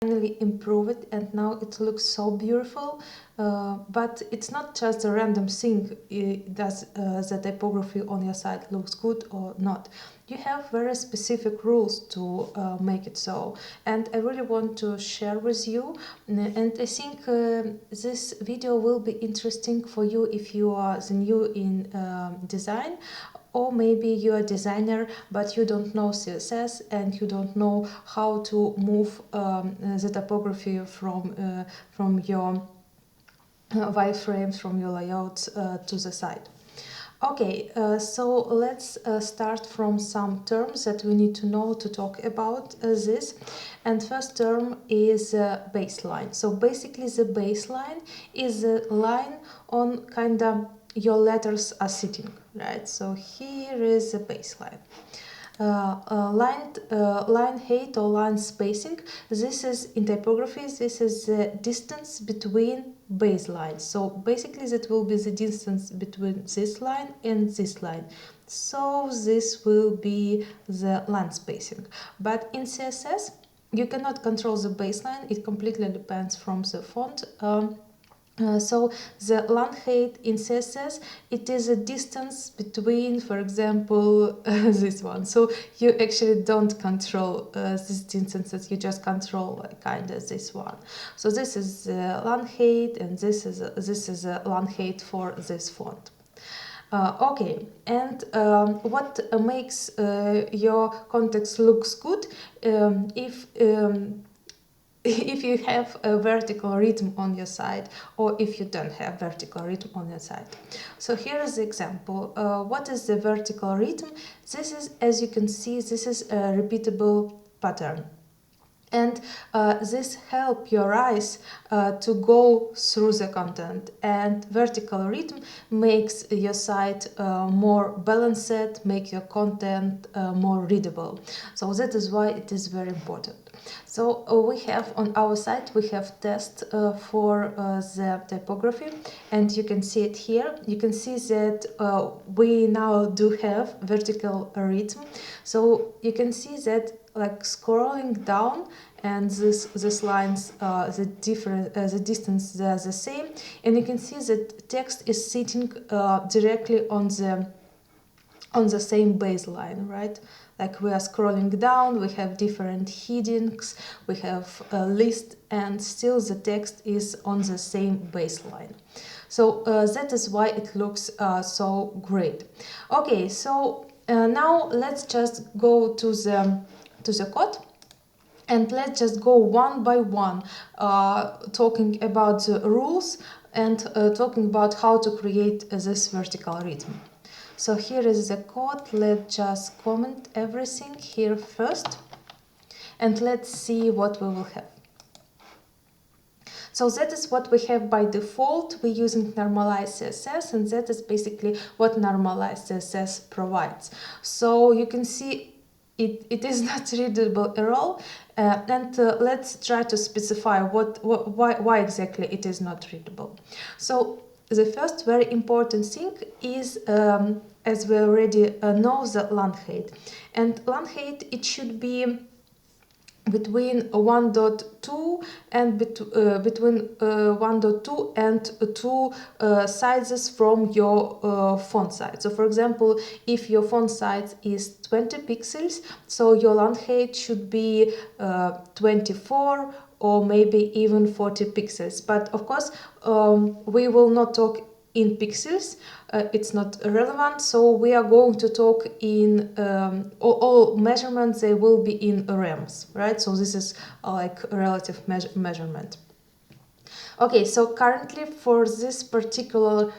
finally improve it, and now it looks so beautiful. But it's not just a random thing. Does the typography on your site looks good or not? You have very specific rules to make it so, and I really want to share with you. And I think this video will be interesting for you if you are the new in design, or maybe you're a designer but you don't know CSS and you don't know how to move the typography from your wireframes, from your layouts to the side. Okay, so let's start from some terms that we need to know to talk about this. And first term is baseline. So basically the baseline is a line on kind of your letters are sitting, right? So here is a baseline. Line height or line spacing, this is in typography, this is the distance between baselines. So basically that will be the distance between this line and this line. So this will be the line spacing. But in CSS you cannot control the baseline, it completely depends from the font. So the line height in CSS, it is a distance between, for example, this one. So you actually don't control these distances, you just control kind of this one. So this is line height, and this is a line height for this font. Okay, and what makes your context looks good if you have a vertical rhythm on your site, or if you don't have vertical rhythm on your site. So here is the example. What is the vertical rhythm? This is, as you can see, this is a repeatable pattern. And this help your eyes to go through the content, and vertical rhythm makes your site more balanced, make your content more readable. So that is why it is very important. So we have on our site, we have test for the typography, and you can see it here. You can see that we now do have vertical rhythm. So you can see that like scrolling down, and this lines the distance, they're the same, and you can see that text is sitting directly on the same baseline, right? Like we are scrolling down, we have different headings, we have a list, and still the text is on the same baseline. So that is why it looks so great. Okay, so now let's just go to the code, and let's just go one by one, talking about the rules and talking about how to create this vertical rhythm. So here is the code. Let's just comment everything here first, and let's see what we will have. So that is what we have by default. We're using normalized CSS, and that is basically what normalized CSS provides. So you can see it is not readable at all, and let's try to specify why exactly it is not readable. So the first very important thing is, as we already know, the line height. And line height, it should be between 1.2 and between 1.2 and 2 sizes from your font size. So for example, if your font size is 20 pixels, so your line height should be 24 or maybe even 40 pixels. But of course, we will not talk in pixels, it's not relevant, so we are going to talk in all measurements, they will be in rems, right? So this is like a relative measurement. Okay, so currently for this particular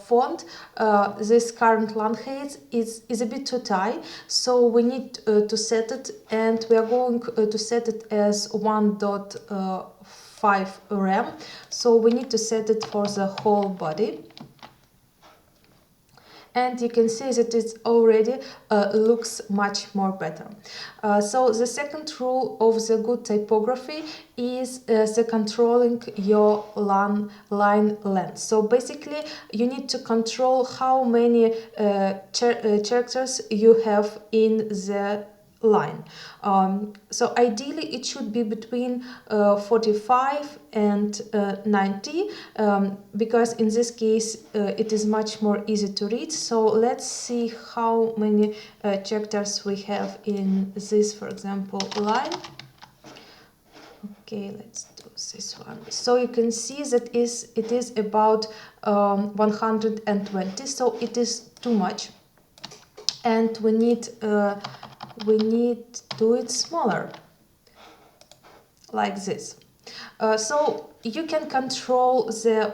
font, this current line height is a bit too high, so we need to set it, and we are going to set it as 1.5 rem. So we need to set it for the whole body. And you can see that it already looks much more better. So the second rule of the good typography is the controlling your line length. So basically you need to control how many characters you have in the line. So ideally it should be between 45 and 90, because in this case it is much more easy to read. So let's see how many characters we have in this, for example, line. Okay, let's do this one. So you can see that it is about 120, so it is too much, and we need to do it smaller, like this. So you can control the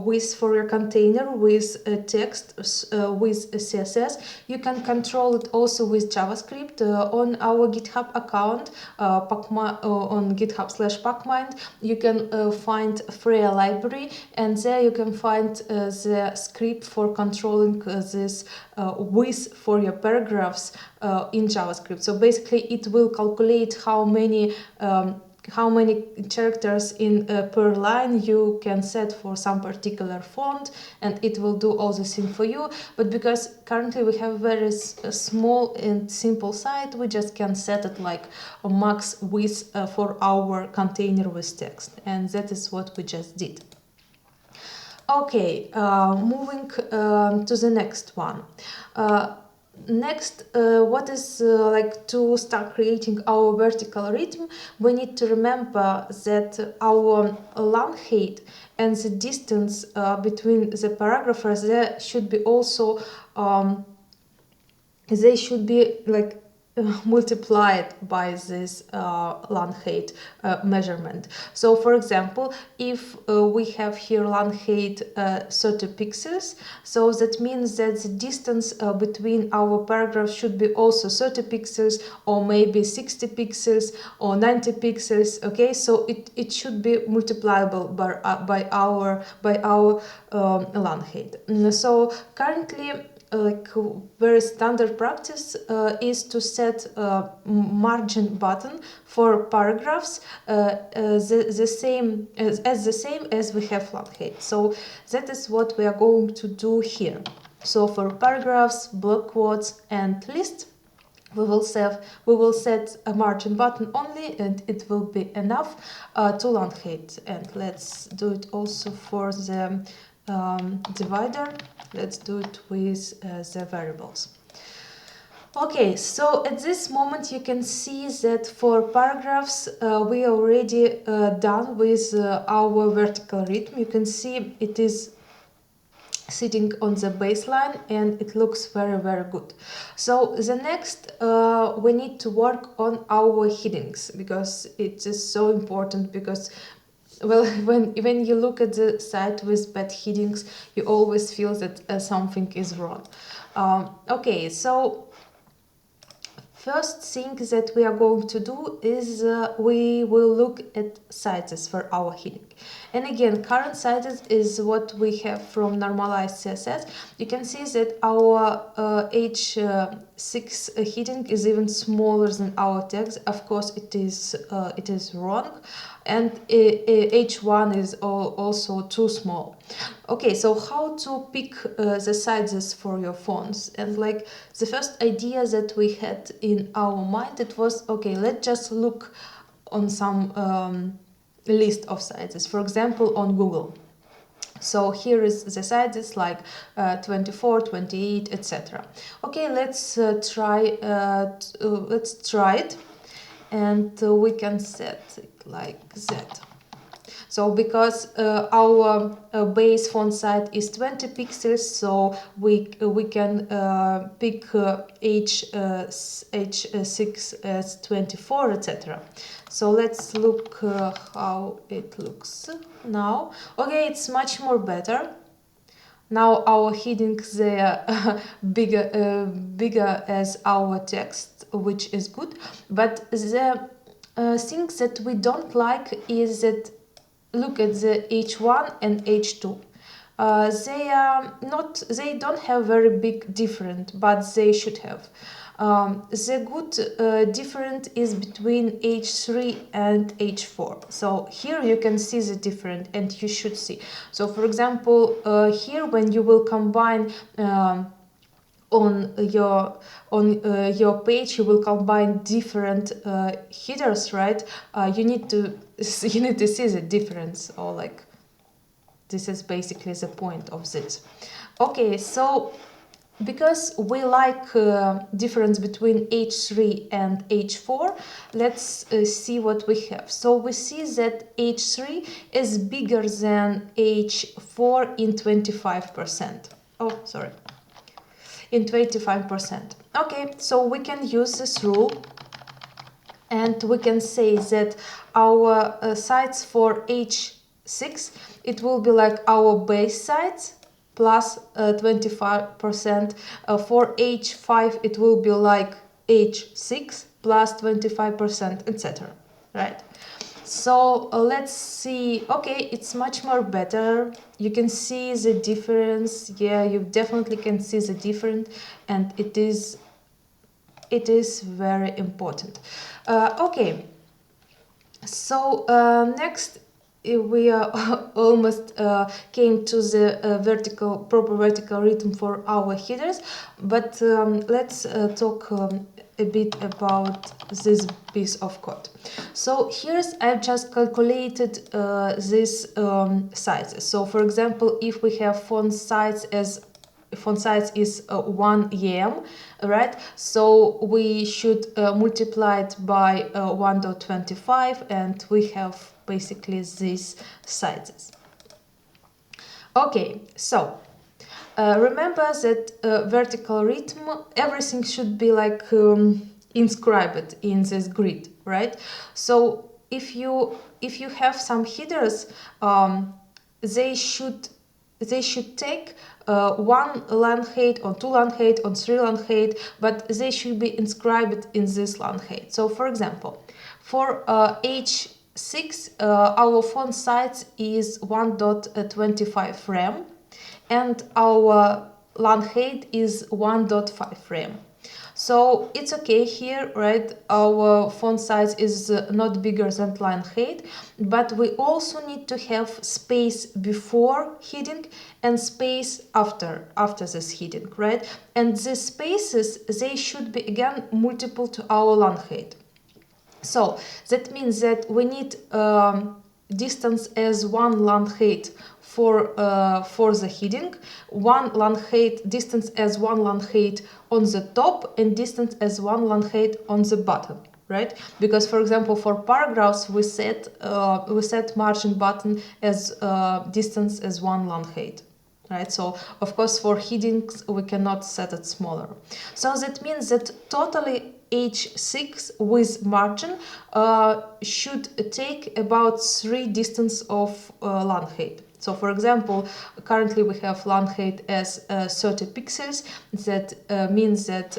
width for your container with text, with CSS. You can control it also with JavaScript. On our GitHub account, on GitHub/PacMind, you can find Freya library, and there you can find the script for controlling this width for your paragraphs in JavaScript. So basically it will calculate how many characters in per line you can set for some particular font, and it will do all the thing for you. But because currently we have very small and simple site, we just can set it like a max width for our container with text, and that is what we just did. Okay, moving to the next one. Next, what is like to start creating our vertical rhythm, we need to remember that our long height and the distance between the paragraphs, there should be also they should be like multiplied by this long height measurement. So for example, if we have here long height 30 pixels, so that means that the distance between our paragraphs should be also 30 pixels, or maybe 60 pixels or 90 pixels. Okay, so it should be multiplicable by our long height. So currently, like very standard practice is to set margin button for paragraphs the same as we have long height. So that is what we are going to do here. So for paragraphs, block quotes, and lists, we will set a margin button only, and it will be enough to long height. And let's do it also for the divider. Let's do it with the variables. Okay, so at this moment you can see that for paragraphs we are already done with our vertical rhythm. You can see it is sitting on the baseline, and it looks very, very good. So the next we need to work on our headings, because it is so important. Because, well, when you look at the site with bad headings, you always feel that something is wrong. Okay, so first thing that we are going to do is we will look at sizes for our heading. And again, current sizes is what we have from normalized CSS. You can see that our H6 heading is even smaller than our text. Of course, it is wrong, and H1 is also too small. Okay, so how to pick the sizes for your fonts? And like the first idea that we had in our mind, it was, okay, let's just look on some list of sizes, for example on Google. So here is the sizes like 24, 28, etc. Okay, let's try it, and we can set it like that. So because our base font size is 20 pixels, so we can pick H6 as 24, etc. So let's look how it looks now. Okay, it's much more better. Now our headings, they are bigger as our text, which is good. But the thing that we don't like is that, look at the H1 and H2. They don't have very big difference, but they should have. The good difference is between H3 and H4. So here you can see the difference, and you should see. So for example, here when you will combine on your page you will combine different headers, right? You need to see the difference, or like this is basically the point of this. Okay, so because we like difference between H3 and H4, let's see what we have. So we see that H3 is bigger than H4 in 25%. Oh, sorry. In 25%. Okay, so we can use this rule and we can say that our sites for H6, it will be like our base sites plus 25%. For H5, it will be like H6 plus 25%, etc. Right? So let's see. Okay, it's much more better. You can see the difference. Yeah, you definitely can see the difference, and it is very important. Okay, so next we almost came to the proper vertical rhythm for our headers, but let's talk a bit about this piece of code. So here's I've just calculated these sizes. So for example, if we have font size is 1 em, right? So we should multiply it by 1.25 and we have basically these sizes. Okay, so remember that vertical rhythm, everything should be like inscribed in this grid, right? So if you have some headers, they should take one line height or two line height or three line height, but they should be inscribed in this line height. So for example, for H6, our font size is 1.25 rem and our line height is 1.5 rem. So it's okay here, right? Our font size is not bigger than line height, but we also need to have space before heading and space after this heading, right? And these spaces, they should be again multiple to our line height. So that means that we need distance as one line height for the heading, one line height distance as one line height on the top, and distance as one line height on the bottom, right? Because for example, for paragraphs we set margin button as distance as one line height. Right, so of course for headings we cannot set it smaller. So that means that totally H6 with margin should take about 3 distance of line height. So for example, currently we have line height as 30 pixels. That means that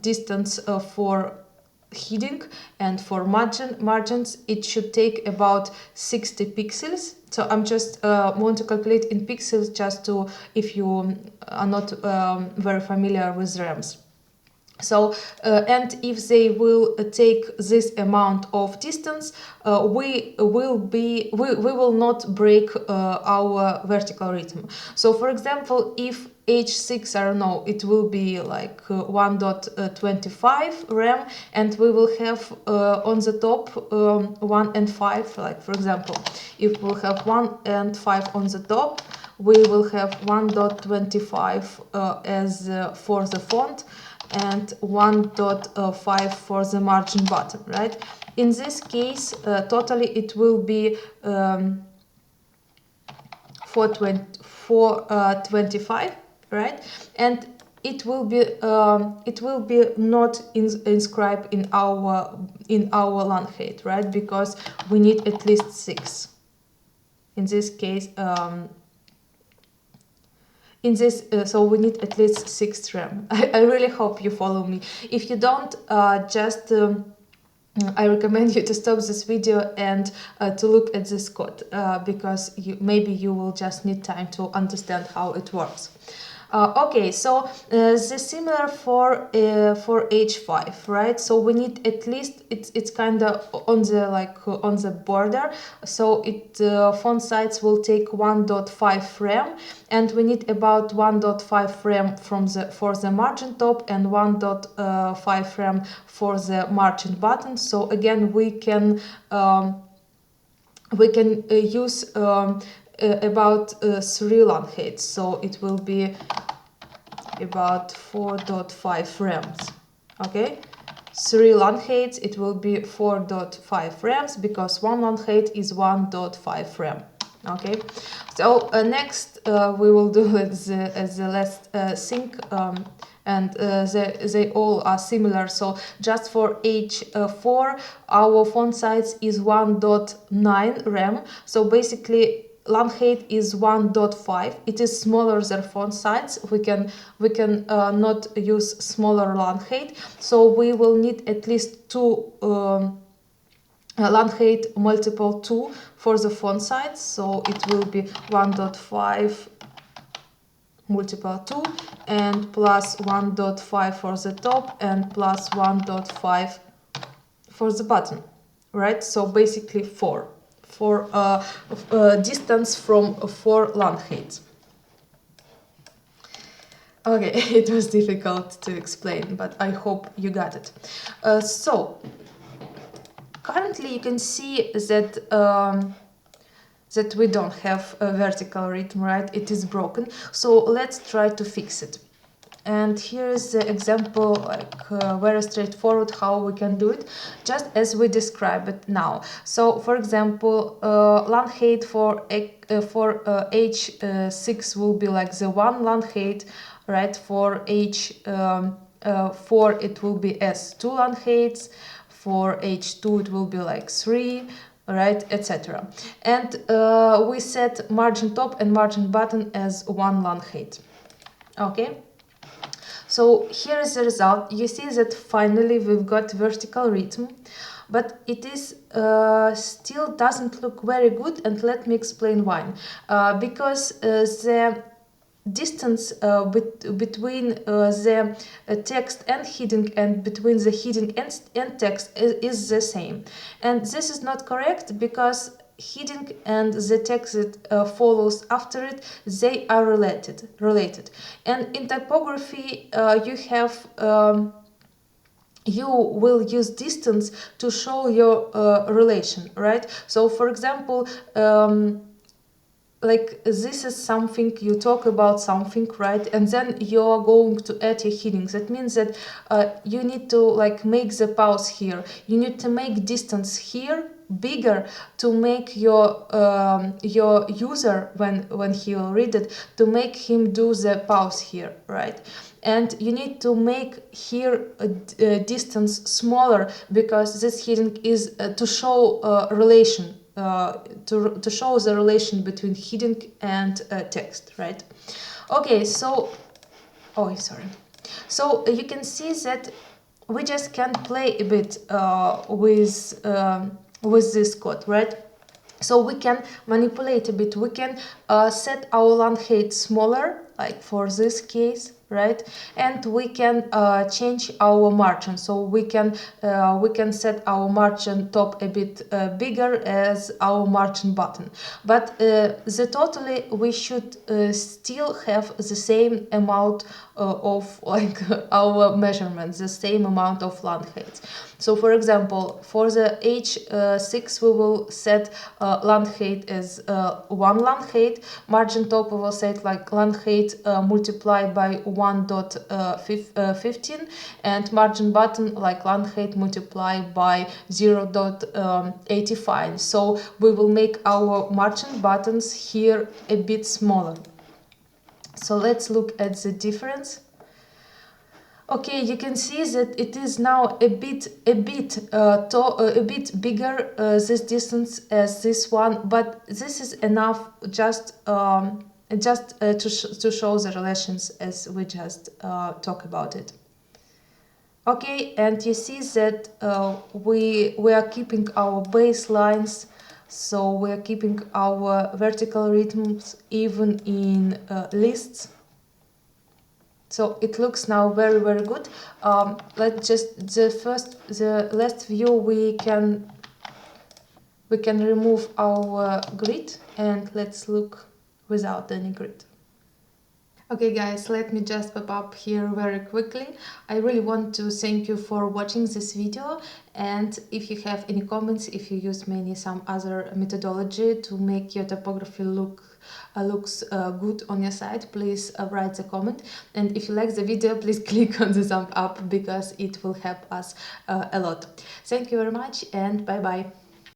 distance for heading and for margins it should take about 60 pixels. So I'm just want to calculate in pixels just to, if you are not very familiar with rems. So and if they will take this amount of distance, we will not break our vertical rhythm. So for example, if H6, I don't know, it will be like 1.25 rem, and we will have on the top 1 and 5, like for example, if we'll have 1 and 5 on the top, we will have 1.25 as for the font, and 1.5 for the margin button, right? In this case, totally it will be 425, right? And it will be not inscribed in our line height, right? Because we need at least 6. In this case, so we need at least 6 rem. I really hope you follow me. If you don't, just I recommend you to stop this video and to look at this code, because maybe you will just need time to understand how it works. Okay, so the similar for H5, right? So we need at least it's kind of on the on the border. So it font size will take 1.5 rem, and we need about 1.5 rem from the for the margin top and 1.5 rem for the margin button. So again, we can use about 3 long heads. So it will be about 4.5 rems. Okay, 3 long heads, it will be 4.5 rems, because 1 long head is 1.5 rem. Okay, so next we will do as the last thing, and they all are similar. So just for H4 our font size is 1.9 rem. So basically long height is 1.5. It is smaller than font size. We can not use smaller long height, so we will need at least 2 long height multiple 2 for the font size. So it will be 1.5 multiple 2 and plus 1.5 for the top and plus 1.5 for the bottom, right? So basically 4 for distance from 4 long heights. Okay, it was difficult to explain, but I hope you got it. So currently you can see that that we don't have a vertical rhythm, right? It is broken. So let's try to fix it. And here is the example, like very straightforward how we can do it, just as we describe it now. So for example, long height for H6 will be like the 1 long height, right? For H4 it will be as 2 long heights. For H2 it will be like 3, right, etc. And we set margin top and margin bottom as 1 long height. Okay. So here is the result. You see that finally we've got vertical rhythm, but it is still doesn't look very good, and let me explain why. Because the distance between the text and heading and between the heading and text is the same, and this is not correct, because heading and the text that follows after it, they are related. And in typography you have you will use distance to show your relation, right? So for example, like this is something, you talk about something, right, and then you are going to add your headings. That means that you need to like make the pause here, you need to make distance here bigger to make your user, when he will read it, to make him do the pause here, right? And you need to make here a distance smaller, because this heading is to show relation, to show the relation between heading and text, right? Okay, so so you can see that we just can play a bit with this code, right? So we can manipulate a bit. We can set our long height smaller, like for this case, right? And we can change our margin. So we can set our margin top a bit bigger as our margin bottom. But the totally we should still have the same amount of like our measurements, the same amount of long height. So for example, for the H6 we will set long height as 1 long height, margin top we will set like long height multiplied by 1.15, and margin bottom like long height multiplied by 0.85. So we will make our margin buttons here a bit smaller. So let's look at the difference. Okay, you can see that it is now a bit bigger this distance as this one, but this is enough just to show the relations as we just talk about it. Okay, and you see that we are keeping our baselines, so we are keeping our vertical rhythms even in lists. So it looks now very good. Let's just the last view we can remove our grid, and let's look without any grid. Okay guys, let me just pop up here very quickly. I really want to thank you for watching this video, and if you have any comments, if you use some other methodology to make your typography looks good on your site, please write the comment. And if you like the video, please click on the thumb up because it will help us a lot. Thank you very much, and bye bye.